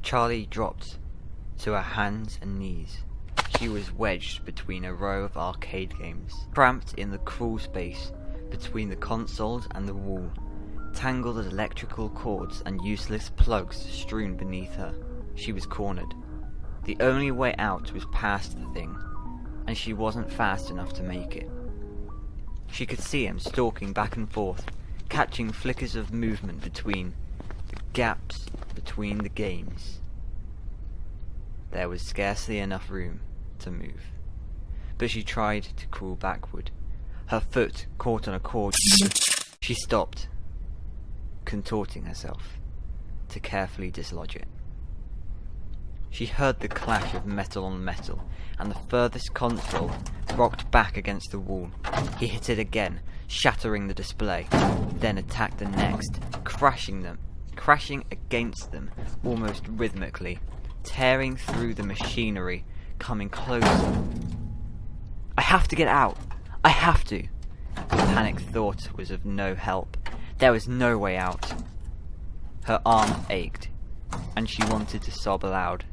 Charlie dropped to her hands and knees. She was wedged between a row of arcade games, cramped in the crawl space between the consoles and the wall, tangled with electrical cords and useless plugs strewn beneath her. She was cornered. The only way out was past the thing, and she wasn't fast enough to make it. She could see him stalking back and forth, catching flickers of movement between the gaps between the games. There was scarcely enough room to move, but she tried to crawl backward. Her foot caught on a cord. She stopped, contorting herself to carefully dislodge it. She heard the clash of metal on metal, and the furthest console rocked back against the wall. He hit it again, shattering the display, then attacked the next, crashing against them almost rhythmically, tearing through the machinery, coming closer. I have to get out! I have to! The panicked thought was of no help. There was no way out. Her arm ached, and she wanted to sob aloud.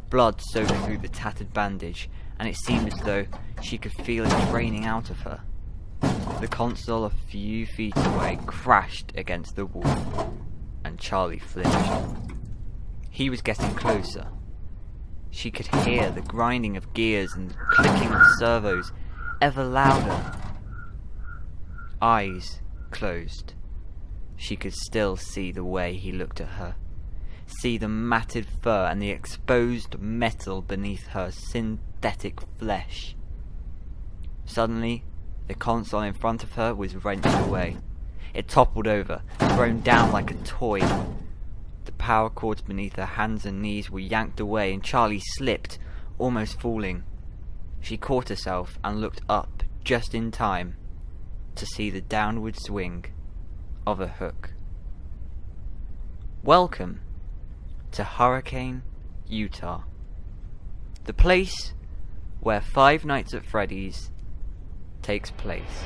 Blood soaked through the tattered bandage, and it seemed as though she could feel it draining out of her. The console a few feet away crashed against the wall, and Charlie flinched. He was getting closer. She could hear the grinding of gears and the clicking of servos, ever louder. Eyes closed. She could still see the way he looked at her. See the matted fur and the exposed metal beneath her synthetic flesh. Suddenly, the console in front of her was wrenched away. It toppled over, thrown down like a toy. The power cords beneath her hands and knees were yanked away, and Charlie slipped, almost falling. She caught herself and looked up just in time to see the downward swing of a hook. Welcome to Hurricane, Utah, the place where Five Nights at Freddy's takes place.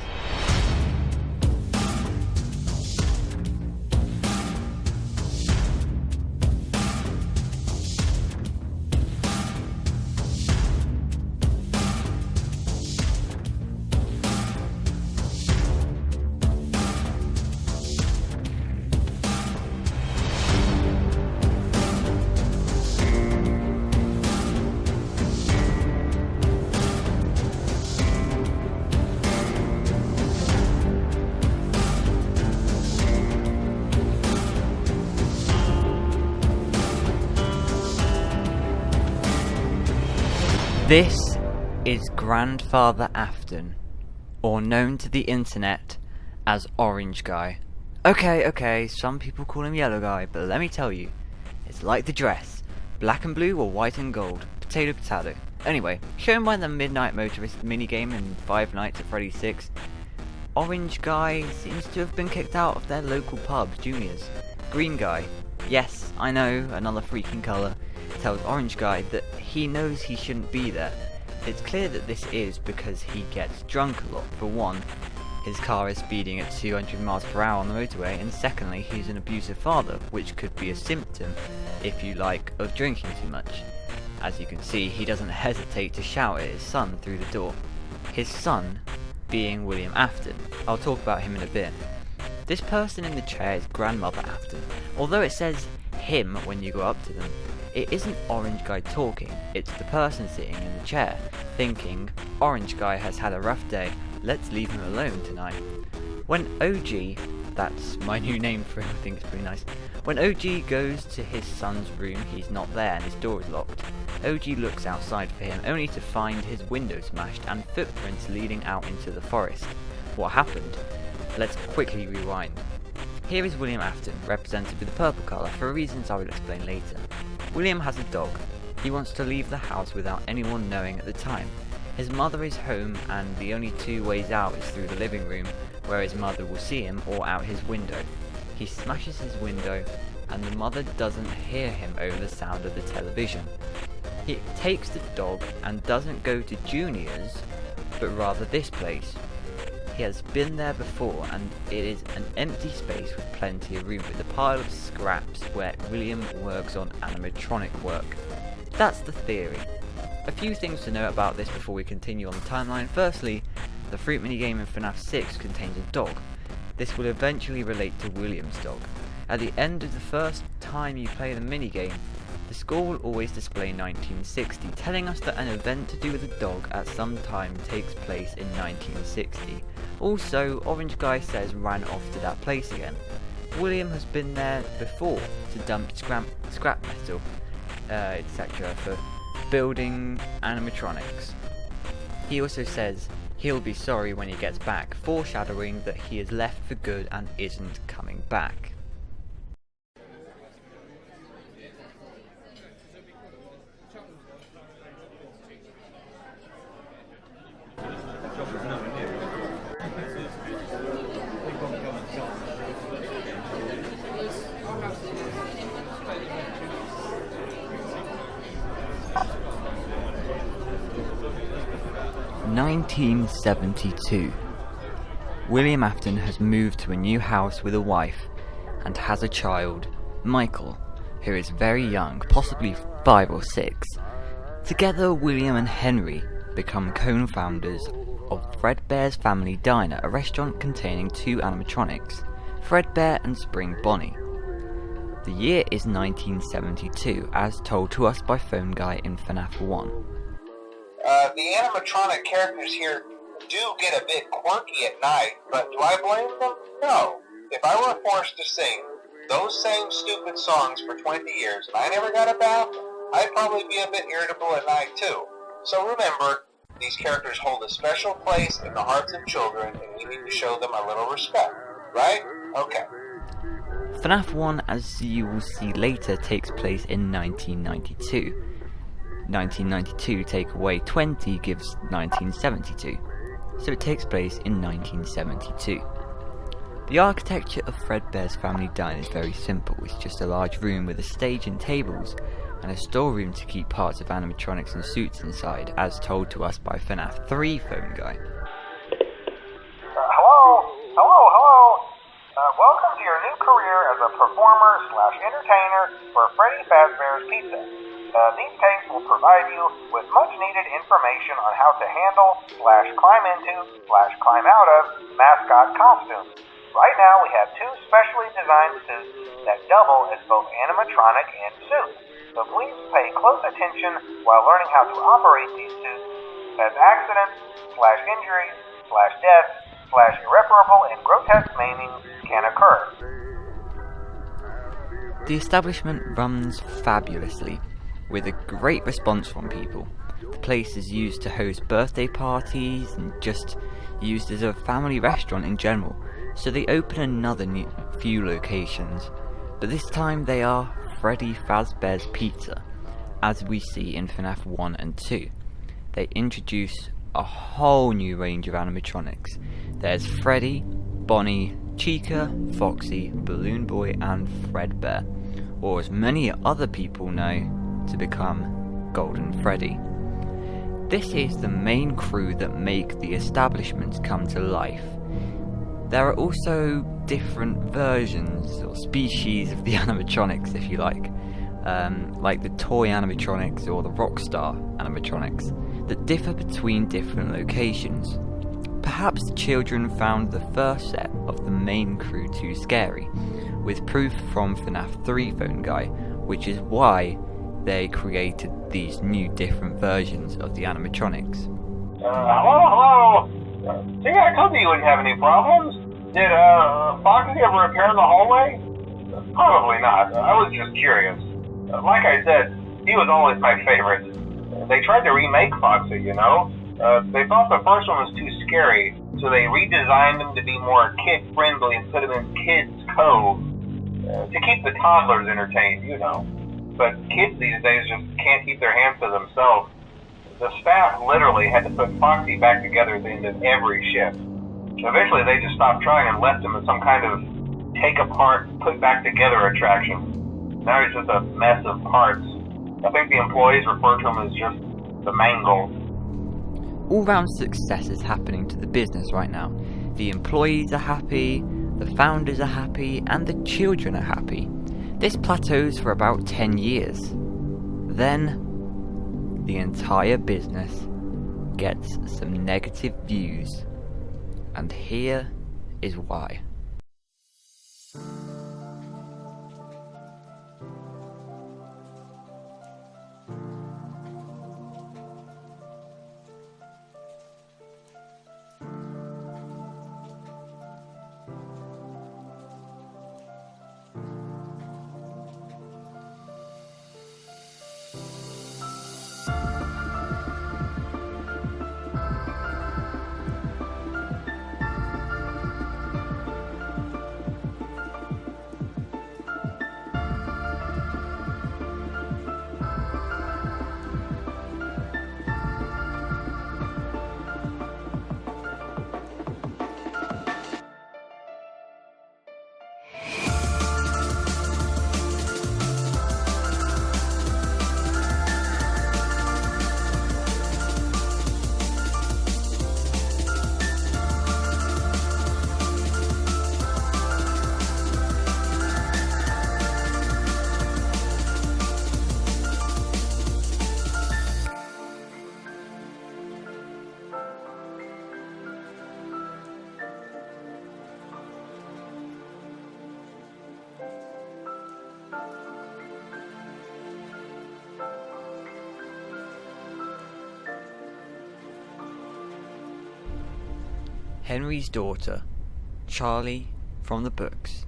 This is Grandfather Afton, or known to the internet as Orange Guy. Okay, some people call him Yellow Guy, but let me tell you, it's like the dress, black and blue or white and gold, potato. Anyway, shown by the Midnight Motorist minigame in Five Nights at Freddy's 6, Orange Guy seems to have been kicked out of their local pub, Junior's. Green Guy, yes, I know, another freaking colour, tells Orange Guy that he knows he shouldn't be there. It's clear that this is because he gets drunk a lot. For one, his car is speeding at 200 miles per hour on the motorway, and secondly, he's an abusive father, which could be a symptom, if you like, of drinking too much. As you can see, he doesn't hesitate to shout at his son through the door. His son being William Afton. I'll talk about him in a bit. This person in the chair is Grandmother Afton. Although it says him when you go up to them, it isn't Orange Guy talking, it's the person sitting in the chair, thinking, Orange Guy has had a rough day, let's leave him alone tonight. When OG, that's my new name for him, I think it's pretty nice. When OG goes to his son's room, he's not there and his door is locked. OG looks outside for him, only to find his window smashed and footprints leading out into the forest. What happened? Let's quickly rewind. Here is William Afton, represented with the purple colour, for reasons I will explain later. William has a dog. He wants to leave the house without anyone knowing at the time. His mother is home, and the only two ways out is through the living room, where his mother will see him, or out his window. He smashes his window, and the mother doesn't hear him over the sound of the television. He takes the dog and doesn't go to Junior's, but rather this place. he has been there before, and it is an empty space with plenty of room with a pile of scraps where William works on animatronic work. That's the theory. A few things to know about this before we continue on the timeline. Firstly, the fruit minigame in FNAF 6 contains a dog. This will eventually relate to William's dog. At the end of the first time you play the minigame, the score will always display 1960, telling us that an event to do with a dog at some time takes place in 1960. Also, Orange Guy says ran off to that place again. William has been there before to dump scrap metal, etc. for building animatronics. He also says he'll be sorry when he gets back, foreshadowing that he is left for good and isn't coming back. (1972). William Afton has moved to a new house with a wife and has a child, Michael, who is very young, possibly 5 or 6. Together, William and Henry become co-founders of Fredbear's Family Diner, a restaurant containing 2 animatronics, Fredbear and Spring Bonnie. The year is 1972, as told to us by Phone Guy in FNAF 1. The animatronic characters here do get a bit quirky at night, but do I blame them? No. If I were forced to sing those same stupid songs for 20 years and I never got a bath, I'd probably be a bit irritable at night too. So remember, these characters hold a special place in the hearts of children and we need to show them a little respect, right? Okay. FNAF 1, as you will see later, takes place in 1992. 1992 take away 20 gives 1972, so it takes place in 1972. The architecture of Fredbear's Family Diner is very simple. It's just a large room with a stage and tables, and a storeroom to keep parts of animatronics and suits inside, as told to us by FNAF 3 Phone Guy. Hello. Welcome to your new career as a performer/entertainer for Freddy Fazbear's Pizza. These tapes will provide you with much-needed information on how to handle/climb into/climb out of mascot costumes. Right now, we have 2 specially designed suits that double as both animatronic and suit. So please pay close attention while learning how to operate these suits, as accidents/injuries/deaths/irreparable and grotesque maiming can occur. The establishment runs fabulously, with a great response from people. The place is used to host birthday parties and just used as a family restaurant in general, so they open another few locations, but this time they are Freddy Fazbear's Pizza, as we see in FNAF 1 and 2. They introduce a whole new range of animatronics. There's Freddy, Bonnie, Chica, Foxy, Balloon Boy and Fredbear, or as many other people know to become Golden Freddy. This is the main crew that make the establishments come to life. There are also different versions or species of the animatronics, if you like the toy animatronics or the rockstar animatronics, that differ between different locations. Perhaps the children found the first set of the main crew too scary, with proof from FNAF 3 Phone Guy, which is why they created these new different versions of the animatronics. Hello? See, I told you wouldn't have any problems. Did Foxy ever appear in the hallway? Probably not. I was just curious. Like I said, he was always my favorite. They tried to remake Foxy, you know? They thought the first one was too scary, so they redesigned him to be more kid-friendly and put him in Kids Cove to keep the toddlers entertained, you know. But kids these days just can't keep their hands to themselves. The staff literally had to put Foxy back together at the end of every shift. Eventually they just stopped trying and left him as some kind of take apart, put back together attraction. Now he's just a mess of parts. I think the employees refer to him as just the mangled. All-round success is happening to the business right now. The employees are happy, the founders are happy, and the children are happy. This plateaus for about 10 years. Then, the entire business gets some negative views. And here is why. Henry's daughter, Charlie from the books,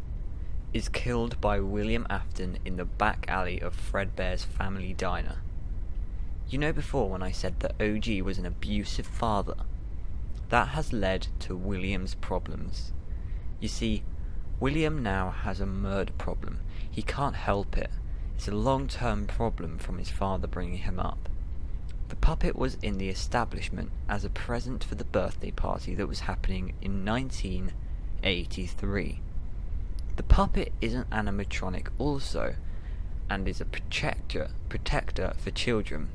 is killed by William Afton in the back alley of Fredbear's family diner. You know before when I said that OG was an abusive father? That has led to William's problems. You see, William now has a murder problem. He can't help it. It's a long-term problem from his father bringing him up. The puppet was in the establishment as a present for the birthday party that was happening in 1983. The puppet is an animatronic also, and is a protector for children.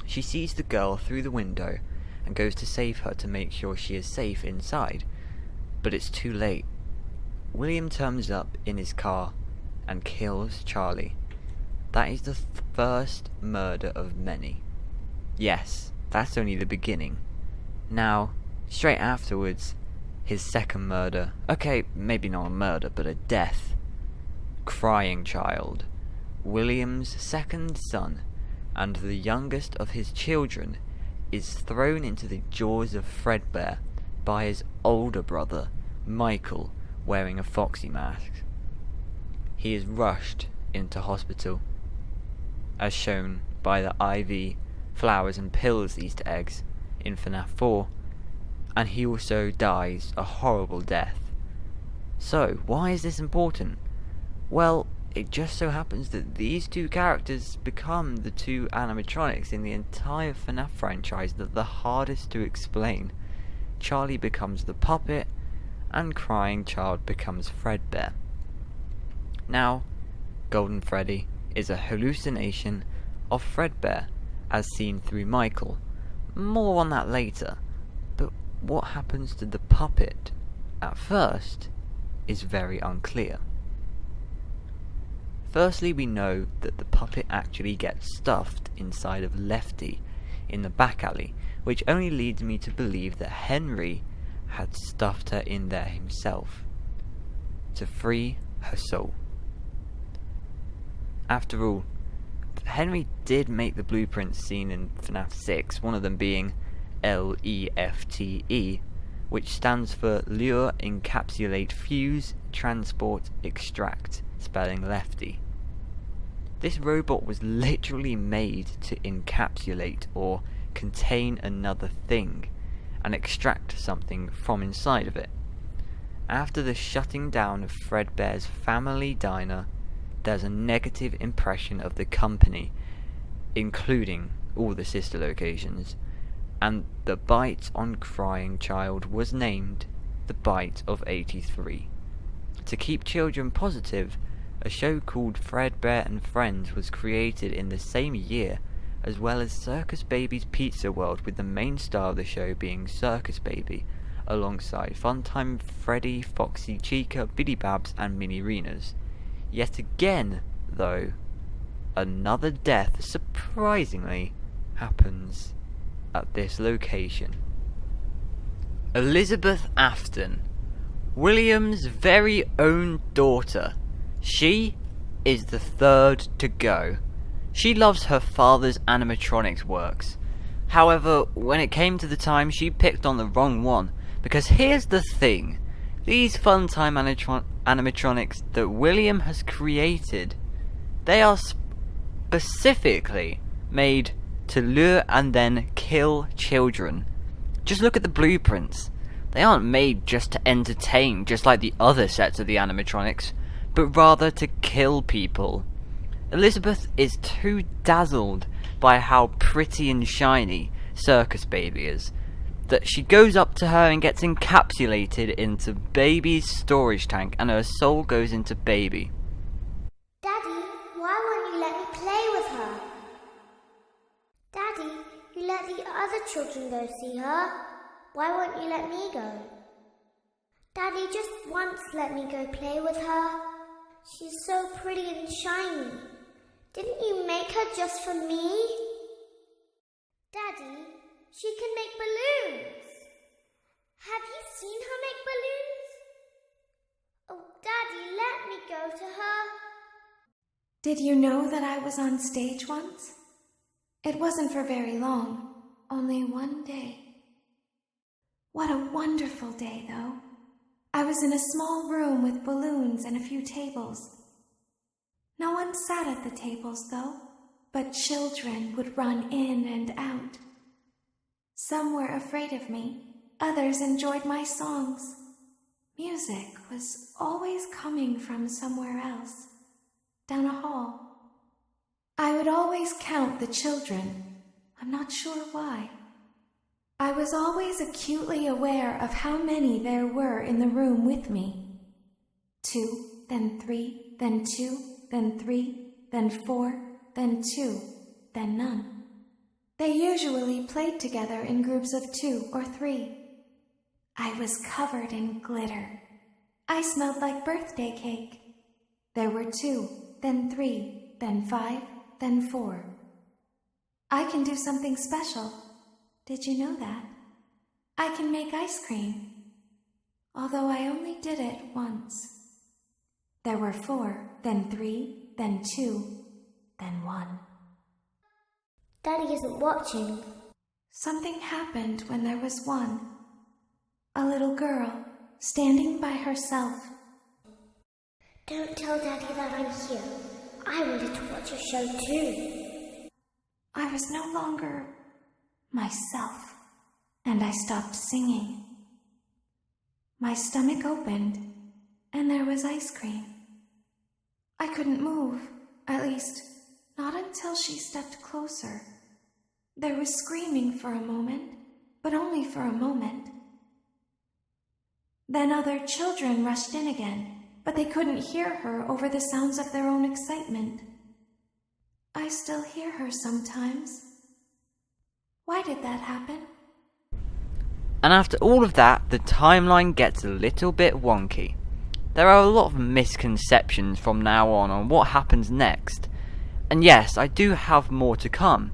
She sees the girl through the window and goes to save her to make sure she is safe inside, but it's too late. William turns up in his car and kills Charlie. That is the first murder of many. Yes, that's only the beginning. Now, straight afterwards, his second murder. Okay, maybe not a murder, but a death. Crying child. William's second son, and the youngest of his children, is thrown into the jaws of Fredbear by his older brother, Michael, wearing a foxy mask. He is rushed into hospital, as shown by the IV, flowers and pills Easter eggs in FNAF 4, and he also dies a horrible death. So, why is this important? Well, it just so happens that these two characters become the two animatronics in the entire FNAF franchise that are the hardest to explain. Charlie becomes the puppet, and Crying Child becomes Fredbear. Now, Golden Freddy is a hallucination of Fredbear, as seen through Michael. More on that later, but what happens to the puppet at first is very unclear. Firstly, we know that the puppet actually gets stuffed inside of Lefty in the back alley, which only leads me to believe that Henry had stuffed her in there himself to free her soul. After all, Henry did make the blueprints seen in FNAF 6, one of them being LEFTE, which stands for Lure, Encapsulate, Fuse, Transport, Extract, spelling Lefty. This robot was literally made to encapsulate or contain another thing and extract something from inside of it. After the shutting down of Fredbear's family diner, there's a negative impression of the company, including all the sister locations, and the bite on Crying Child was named the Bite of 83. To keep children positive, a show called Fredbear and Friends was created in the same year, as well as Circus Baby's Pizza World, with the main star of the show being Circus Baby, alongside Funtime Freddy, Foxy, Chica, Biddy Babs, and Mini Renas. Yet again, though, another death surprisingly happens at this location. Elizabeth Afton, William's very own daughter. She is the third to go. She loves her father's animatronics works. However, when it came to the time, she picked on the wrong one. Because here's the thing. These Funtime animatronics that William has created, they are specifically made to lure and then kill children. Just look at the blueprints. They aren't made just to entertain, just like the other sets of the animatronics, but rather to kill people. Elizabeth is too dazzled by how pretty and shiny Circus Baby is, that she goes up to her and gets encapsulated into Baby's storage tank, and her soul goes into Baby. Daddy, why won't you let me play with her? Daddy, you let the other children go see her. Why won't you let me go? Daddy, just once let me go play with her. She's so pretty and shiny. Didn't you make her just for me? Daddy, she can make balloons. Have you seen her make balloons? Oh, Daddy, let me go to her. Did you know that I was on stage once? It wasn't for very long, only one day. What a wonderful day, though. I was in a small room with balloons and a few tables. No one sat at the tables, though, but children would run in and out. Some were afraid of me, others enjoyed my songs. Music was always coming from somewhere else, down a hall. I would always count the children. I'm not sure why. I was always acutely aware of how many there were in the room with me. 2, then 3, then 2, then 3, then 4, then 2, then none. They usually played together in groups of 2 or 3. I was covered in glitter. I smelled like birthday cake. There were 2, then 3, then 5, then 4. I can do something special. Did you know that? I can make ice cream. Although I only did it once. There were 4, then 3, then 2, then 1. Daddy isn't watching. Something happened when there was 1. A little girl standing by herself. Don't tell Daddy that I'm here. I wanted to watch your show too. I was no longer myself, and I stopped singing. My stomach opened, and there was ice cream. I couldn't move, at least, not until she stepped closer. There was screaming for a moment, but only for a moment. Then other children rushed in again, but they couldn't hear her over the sounds of their own excitement. I still hear her sometimes. Why did that happen? And after all of that, the timeline gets a little bit wonky. There are a lot of misconceptions from now on what happens next. And yes, I do have more to come.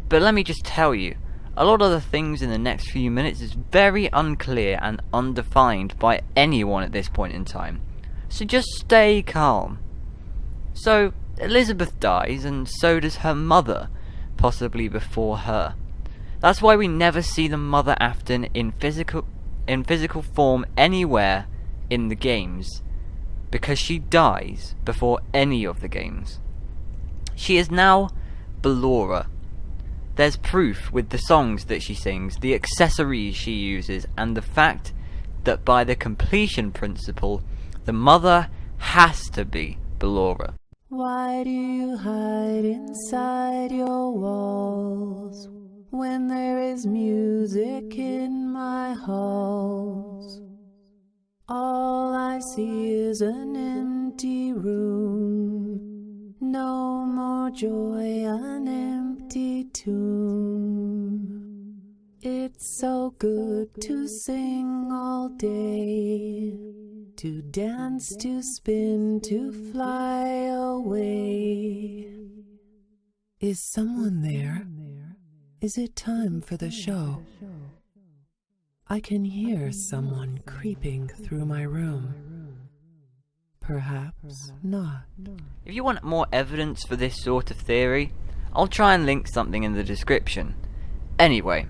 But let me just tell you, a lot of the things in the next few minutes is very unclear and undefined by anyone at this point in time. So just stay calm. So, Elizabeth dies, and so does her mother, possibly before her. That's why we never see the Mother Afton in physical form anywhere in the games, because she dies before any of the games. She is now Ballora. There's proof with the songs that she sings, the accessories she uses, and the fact that by the completion principle, the mother has to be Ballora. Why do you hide inside your walls when there is music in my halls? All I see is an empty room, no more joy, an empty tomb. It It's so good to sing all day, to dance, to spin, to fly away. Is someone there? Is it time for the show? I can hear someone creeping through my room. Perhaps not. If you want more evidence for this sort of theory, I'll try and link something in the description. Anyway,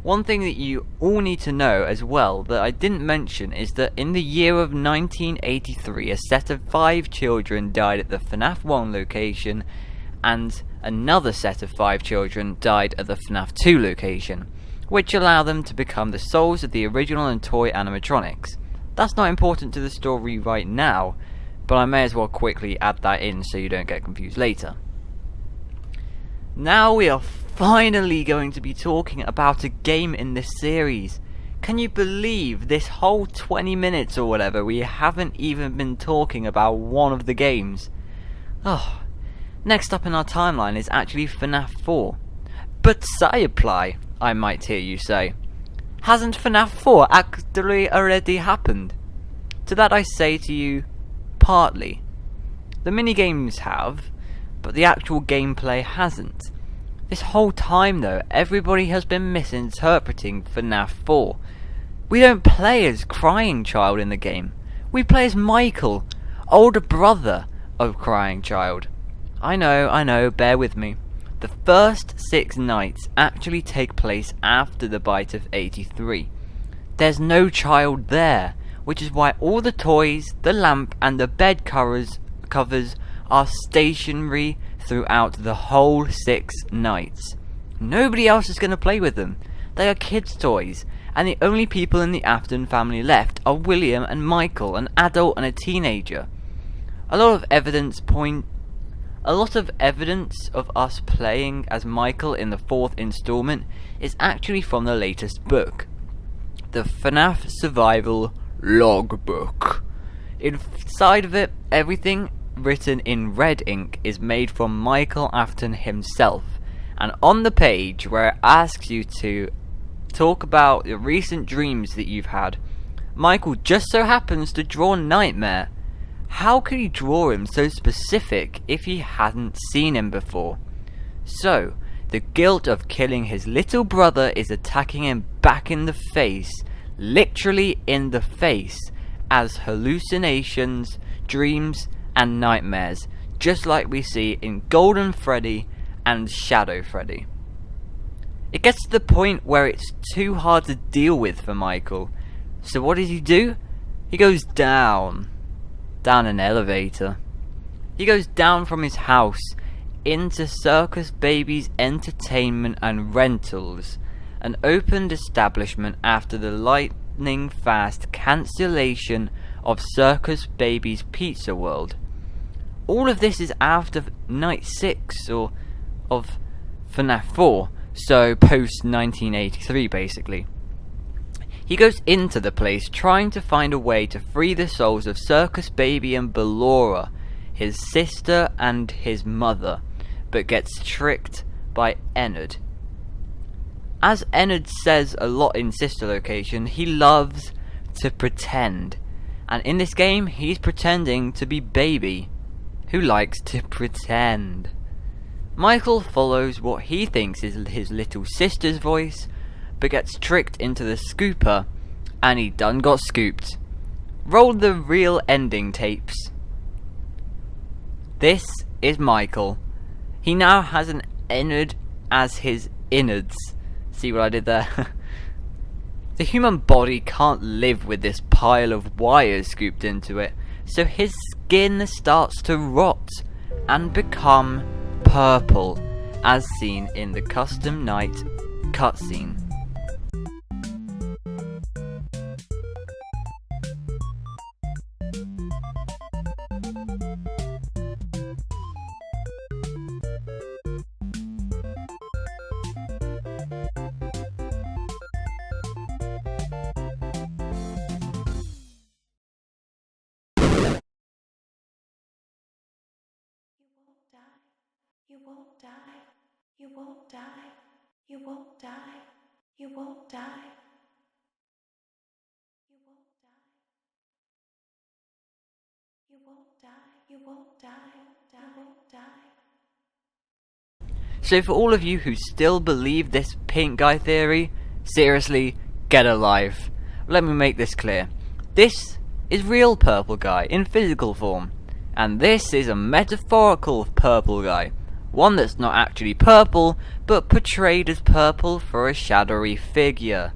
one thing that you all need to know as well that I didn't mention is that in the year of 1983, a set of 5 children died at the FNAF 1 location, and another set of 5 children died at the FNAF 2 location, which allow them to become the souls of the original and toy animatronics. That's not important to the story right now, but I may as well quickly add that in so you don't get confused later. Now we are finally going to be talking about a game in this series. Can you believe this whole 20 minutes or whatever we haven't even been talking about one of the games? Oh, next up in our timeline is actually FNAF 4. But Sayaply, I might hear you say. Hasn't FNAF 4 actually already happened? To that I say to you, partly. The minigames have, but the actual gameplay hasn't. This whole time though, everybody has been misinterpreting FNAF 4. We don't play as Crying Child in the game. We play as Michael, older brother of Crying Child. I know, bear with me. The first 6 nights actually take place after the bite of 83. There's no child there, which is why all the toys, the lamp and the bed covers are stationary throughout the whole 6 nights. Nobody else is going to play with them. They are kids' toys, and the only people in the Afton family left are William and Michael, an adult and a teenager. A lot of evidence of us playing as Michael in the 4th installment is actually from the latest book, the FNAF Survival Logbook. Inside of it, everything written in red ink is made from Michael Afton himself, and on the page where it asks you to talk about the recent dreams that you've had, Michael just so happens to draw Nightmare. How could he draw him so specific if he hadn't seen him before? So, the guilt of killing his little brother is attacking him back in the face, literally in the face, as hallucinations, dreams, and nightmares, just like we see in Golden Freddy and Shadow Freddy. It gets to the point where it's too hard to deal with for Michael. So what does he do? He goes down an elevator. He goes down from his house into Circus Baby's Entertainment and Rentals, an opened establishment after the lightning fast cancellation of Circus Baby's Pizza World. All of this is after night 6 of FNAF 4, so post 1983 basically. He goes into the place trying to find a way to free the souls of Circus Baby and Ballora, his sister and his mother, but gets tricked by Ennard. As Ennard says a lot in Sister Location, he loves to pretend. And in this game, he's pretending to be Baby, who likes to pretend. Michael follows what he thinks is his little sister's voice, but gets tricked into the scooper, and he done got scooped. Roll the real ending tapes. This is Michael. He now has an Ennard as his innards. See what I did there? The human body can't live with this pile of wires scooped into it, so his skin starts to rot and become purple, as seen in the custom night cutscene. You won't die. You won't die. You won't die. You won't die. You won't die. You won't die. You won't die. You won't die. So for all of you who still believe this pink guy theory, seriously, get a life. Let me make this clear. This is real purple guy in physical form, and this is a metaphorical purple guy. One that's not actually purple, but portrayed as purple for a shadowy figure.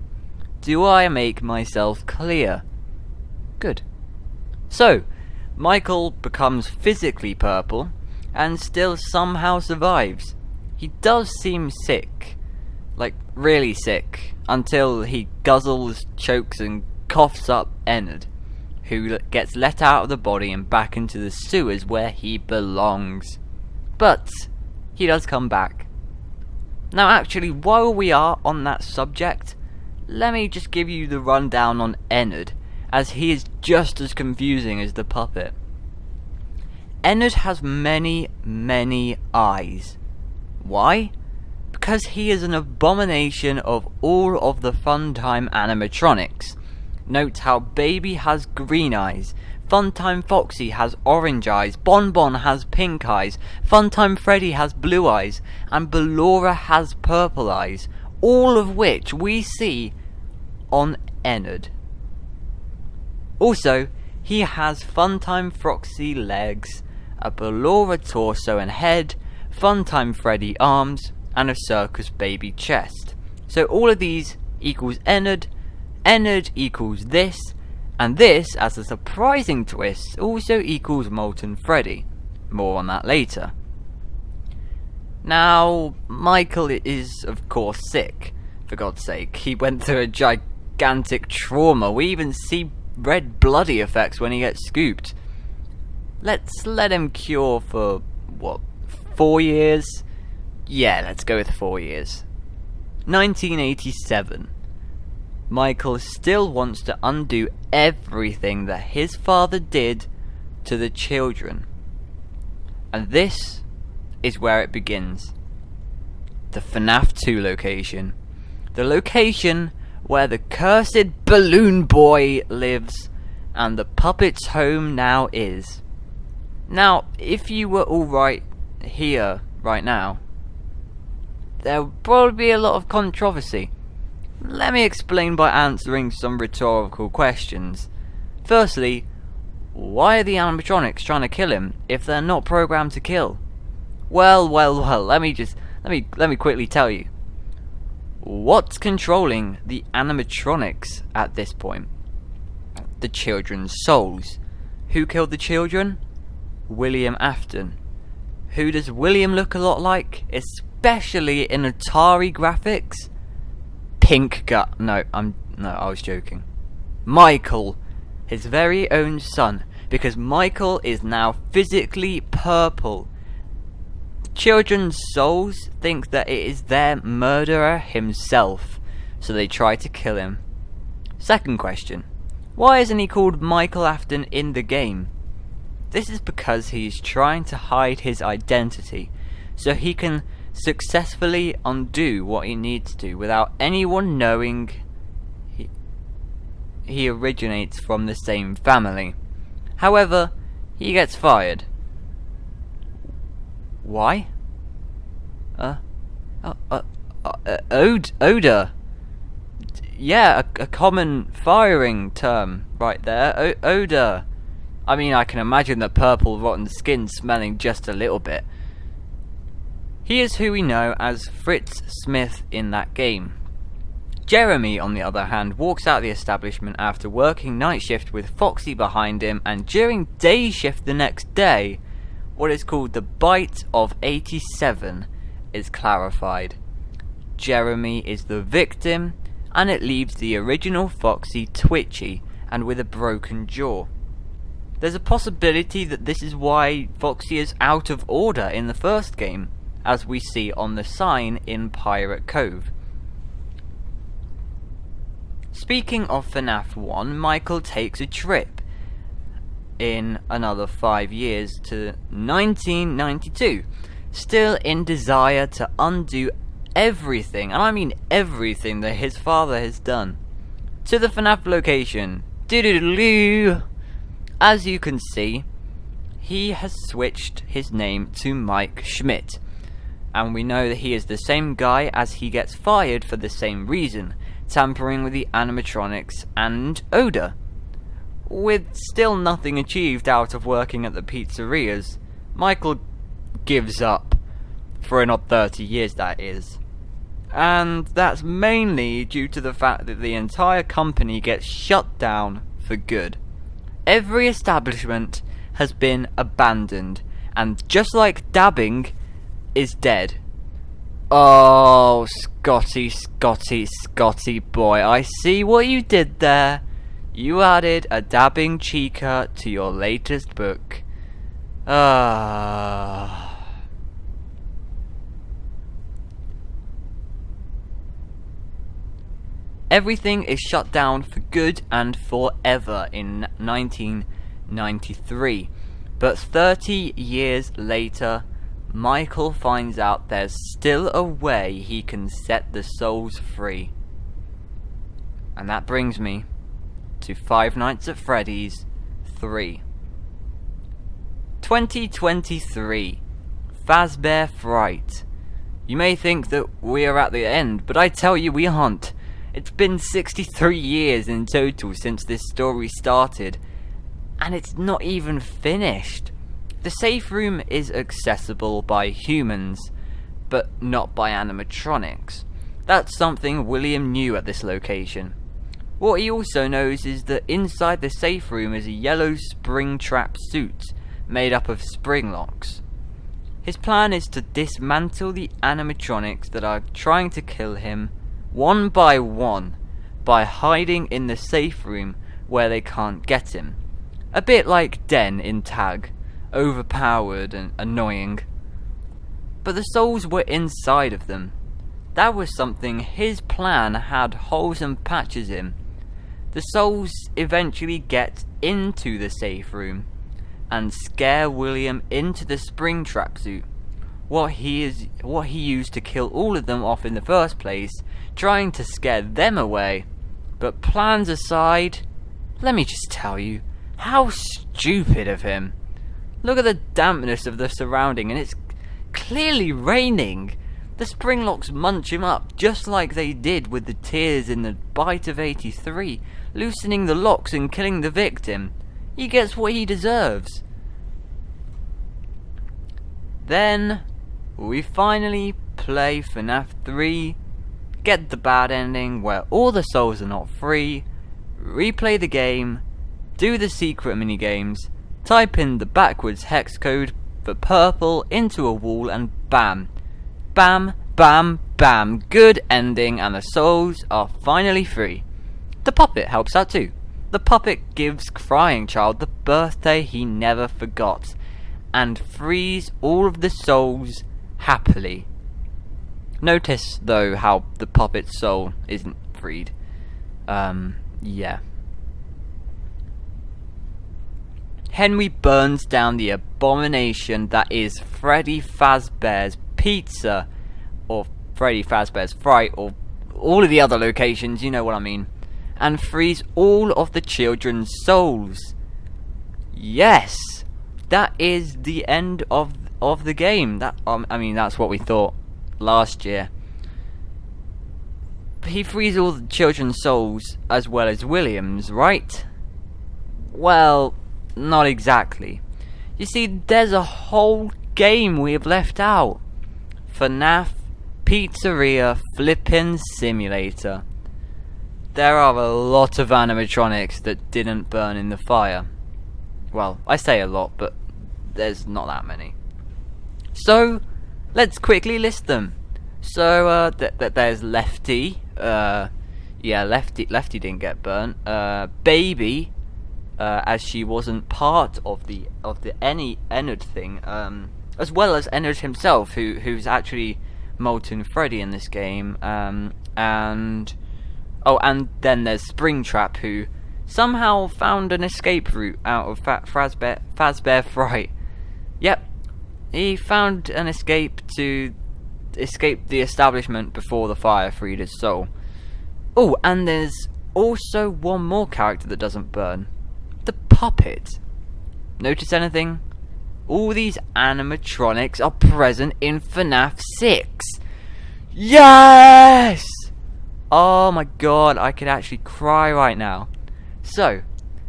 Do I make myself clear? Good. So, Michael becomes physically purple, and still somehow survives. He does seem sick. Like, really sick. Until he guzzles, chokes, and coughs up Ennard, who gets let out of the body and back into the sewers where he belongs. But he does come back. Now actually, while we are on that subject, let me just give you the rundown on Ennard, as he is just as confusing as the puppet. Ennard has many, many eyes. Why? Because he is an abomination of all of the Funtime animatronics. Note how Baby has green eyes, Funtime Foxy has orange eyes, Bonbon has pink eyes, Funtime Freddy has blue eyes, and Ballora has purple eyes, all of which we see on Ennard. Also, he has Funtime Foxy legs, a Ballora torso and head, Funtime Freddy arms, and a Circus Baby chest. So all of these equals Ennard, Ennard equals this, and this, as a surprising twist, also equals Molten Freddy. More on that later. Now, Michael is of course sick, for God's sake. He went through a gigantic trauma. We even see red bloody effects when he gets scooped. Let's let him cure for, what, 4 years? Yeah, let's go with 4 years. 1987. Michael still wants to undo everything that his father did to the children. And this is where it begins. The FNAF 2 location. The location where the cursed balloon boy lives and the puppet's home now is. Now, if you were alright here, right now, there would probably be a lot of controversy. Let me explain by answering some rhetorical questions. Firstly, why are the animatronics trying to kill him if they're not programmed to kill? Well, let me quickly tell you. What's controlling the animatronics at this point? The children's souls. Who killed the children? William Afton. Who does William look a lot like? Especially in Atari graphics? Pink gut. No, I was joking. Michael, his very own son, because Michael is now physically purple. Children's souls think that it is their murderer himself, so they try to kill him. Second question. Why isn't he called Michael Afton in the game? This is because he's trying to hide his identity, so he can successfully undo what he needs to without anyone knowing he originates from the same family. However, he gets fired. Why? Odor. Yeah, a common firing term right there. Odor. I mean, I can imagine the purple rotten skin smelling just a little bit. He is who we know as Fritz Smith in that game. Jeremy, on the other hand, walks out the establishment after working night shift with Foxy behind him, and during day shift the next day, what is called the Bite of 87 is clarified. Jeremy is the victim, and it leaves the original Foxy twitchy and with a broken jaw. There's a possibility that this is why Foxy is out of order in the first game, as we see on the sign in Pirate Cove. Speaking of FNAF 1, Michael takes a trip in another 5 years to 1992, still in desire to undo everything, and I mean everything, that his father has done to the FNAF location. Doo-doo-doo-doo. As you can see, he has switched his name to Mike Schmidt, and we know that he is the same guy, as he gets fired for the same reason, tampering with the animatronics and odor. With still nothing achieved out of working at the pizzerias, Michael gives up, for another 30 years that is. And that's mainly due to the fact that the entire company gets shut down for good. Every establishment has been abandoned, and just like dabbing is dead. Oh, Scotty boy, I see what you did there. You added a dabbing chica to your latest book. Everything is shut down for good and forever in 1993. But 30 years later, Michael finds out there's still a way he can set the souls free. And that brings me to Five Nights at Freddy's 3. 2023. Fazbear Fright. You may think that we are at the end, but I tell you we aren't. It's been 63 years in total since this story started, and it's not even finished. The safe room is accessible by humans, but not by animatronics. That's something William knew at this location. What he also knows is that inside the safe room is a yellow spring-trap suit made up of spring locks. His plan is to dismantle the animatronics that are trying to kill him one by one by hiding in the safe room where they can't get him. A bit like Den in Tag, overpowered and annoying. But the souls were inside of them. That was something his plan had holes and patches in. The souls eventually get into the safe room and scare William into the springtrap suit. What he used to kill all of them off in the first place, trying to scare them away. But plans aside, let me just tell you, how stupid of him. Look at the dampness of the surrounding, and it's clearly raining. The springlocks munch him up, just like they did with the tears in the Bite of 83, loosening the locks and killing the victim. He gets what he deserves. Then, we finally play FNAF 3, get the bad ending where all the souls are not free, replay the game, do the secret minigames, type in the backwards hex code for purple into a wall, and bam. Bam, bam, bam, good ending, and the souls are finally free. The puppet helps out too. The puppet gives Crying Child the birthday he never forgot, and frees all of the souls happily. Notice though how the puppet's soul isn't freed. Yeah. Henry burns down the abomination that is Freddy Fazbear's Pizza, or Freddy Fazbear's Fright, or all of the other locations, you know what I mean, and frees all of the children's souls. Yes, that is the end of the game. That I mean, that's what we thought last year. He frees all the children's souls as well as William's, right? Well, not exactly. You see, there's a whole game we have left out. FNAF Pizzeria Flippin' Simulator. There are a lot of animatronics that didn't burn in the fire. Well, I say a lot, but there's not that many. So, let's quickly list them. So, there's Lefty. Yeah, Lefty didn't get burnt. Baby, as she wasn't part of the Ennard thing, as well as Ennard himself, who's actually Molten Freddy in this game, and then there's Springtrap, who somehow found an escape route out of Fazbear Fright. Yep, he found an escape to escaped the establishment before the fire freed his soul. Oh, and there's also one more character that doesn't burn. The puppet. Notice anything? All these animatronics are present in FNAF 6. Yes! Oh my god, I could actually cry right now. So,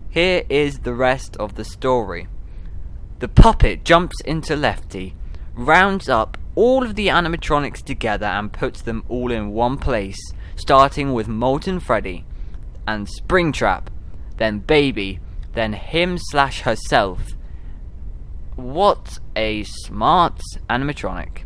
here is the rest of the story. The puppet jumps into Lefty, rounds up all of the animatronics together and puts them all in one place, starting with Molten Freddy, and Springtrap, then Baby, then him/herself. What a smart animatronic.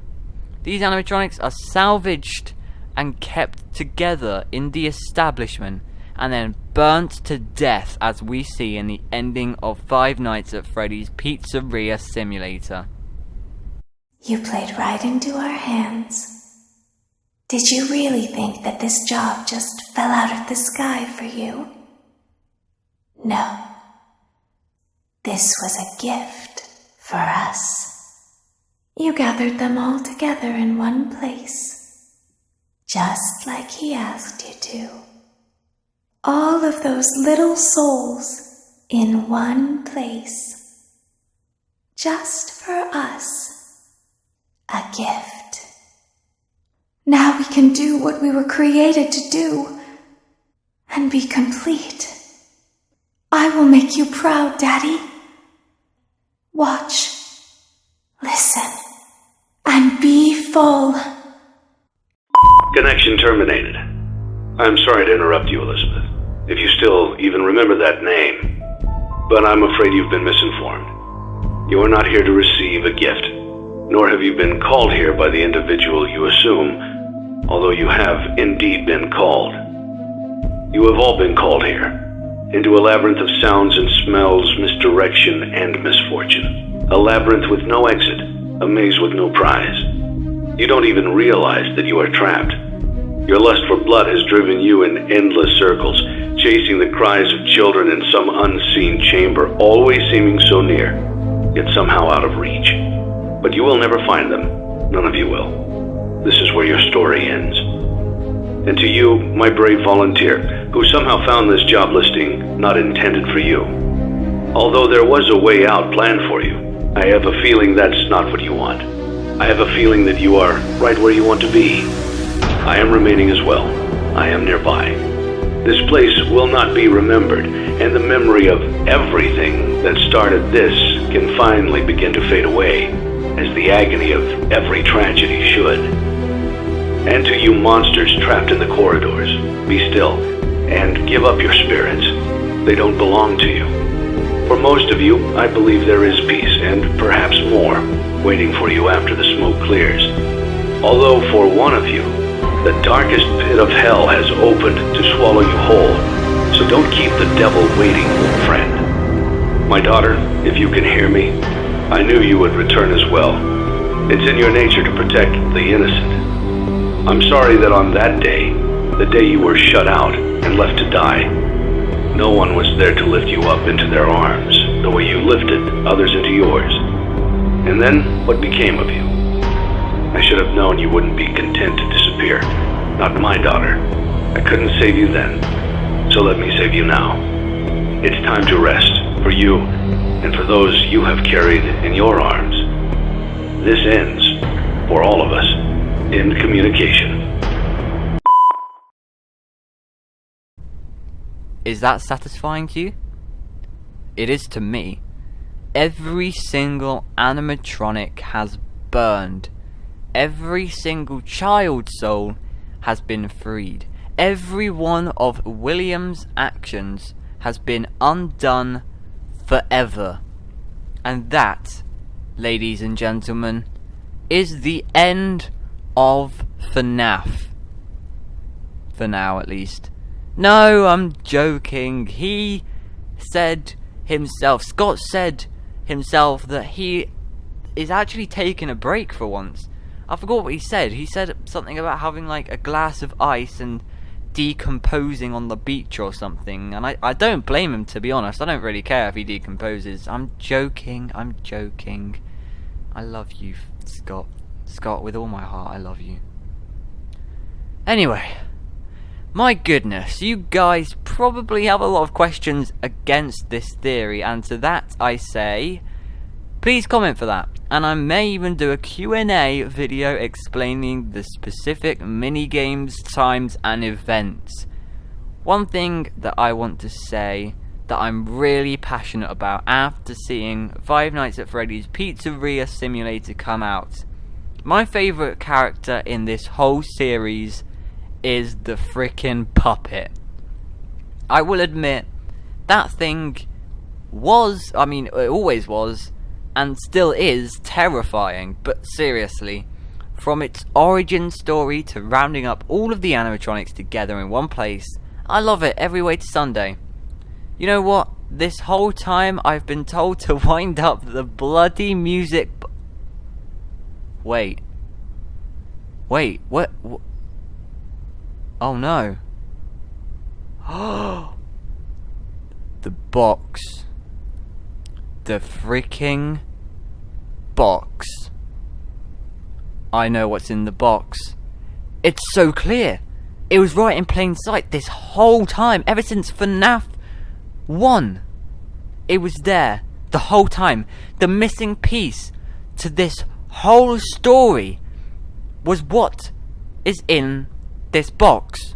These animatronics are salvaged and kept together in the establishment and then burnt to death, as we see in the ending of Five Nights at Freddy's Pizzeria Simulator. You played right into our hands. Did you really think that this job just fell out of the sky for you? No. This was a gift for us. You gathered them all together in one place, just like he asked you to. All of those little souls in one place, just for us. A gift. Now we can do what we were created to do and be complete. I will make you proud, Daddy. Watch, listen, and be full. Connection terminated. I'm sorry to interrupt you, Elizabeth, if you still even remember that name, but I'm afraid you've been misinformed. You are not here to receive a gift, nor have you been called here by the individual you assume, although you have indeed been called. You have all been called here, into a labyrinth of sounds and smells, misdirection and misfortune. A labyrinth with no exit, a maze with no prize. You don't even realize that you are trapped. Your lust for blood has driven you in endless circles, chasing the cries of children in some unseen chamber, always seeming so near, yet somehow out of reach. But you will never find them. None of you will. This is where your story ends. And to you, my brave volunteer, who somehow found this job listing not intended for you. Although there was a way out planned for you, I have a feeling that's not what you want. I have a feeling that you are right where you want to be. I am remaining as well. I am nearby. This place will not be remembered, and the memory of everything that started this can finally begin to fade away, as the agony of every tragedy should. And to you monsters trapped in the corridors, be still, and give up your spirits. They don't belong to you. For most of you, I believe there is peace, and perhaps more, waiting for you after the smoke clears. Although for one of you, the darkest pit of hell has opened to swallow you whole, so don't keep the devil waiting, friend. My daughter, if you can hear me, I knew you would return as well. It's in your nature to protect the innocent. I'm sorry that on that day, the day you were shut out and left to die, no one was there to lift you up into their arms, the way you lifted others into yours. And then, what became of you? I should have known you wouldn't be content to disappear. Not my daughter. I couldn't save you then, so let me save you now. It's time to rest, for you, and for those you have carried in your arms. This ends, for all of us, in communication. Is that satisfying to you? It is to me. Every single animatronic has burned. Every single child soul has been freed. Every one of William's actions has been undone forever. And that, ladies and gentlemen, is the end of FNAF. For now, at least. No, I'm joking. He said himself, Scott said himself, that he is actually taking a break for once. I forgot what he said. He said something about having like a glass of ice and decomposing on the beach or something. And I don't blame him, to be honest. I don't really care if he decomposes. I'm joking. I love you, Scott. Scott, with all my heart, I love you. Anyway, my goodness, you guys probably have a lot of questions against this theory, and to that I say, please comment for that. And I may even do a Q&A video explaining the specific mini-games, times and events. One thing that I want to say that I'm really passionate about after seeing Five Nights at Freddy's Pizzeria Simulator come out. My favourite character in this whole series is the frickin' puppet. I will admit, that thing was, it always was, and still is, terrifying, but seriously, from its origin story to rounding up all of the animatronics together in one place, I love it every way to Sunday. You know what? This whole time I've been told to wind up the bloody music. Wait, what? Oh no. The box. The freaking box. I know what's in the box. It's so clear. It was right in plain sight this whole time, ever since FNAF 1. It was there the whole time. The missing piece to this whole story was what is in this box.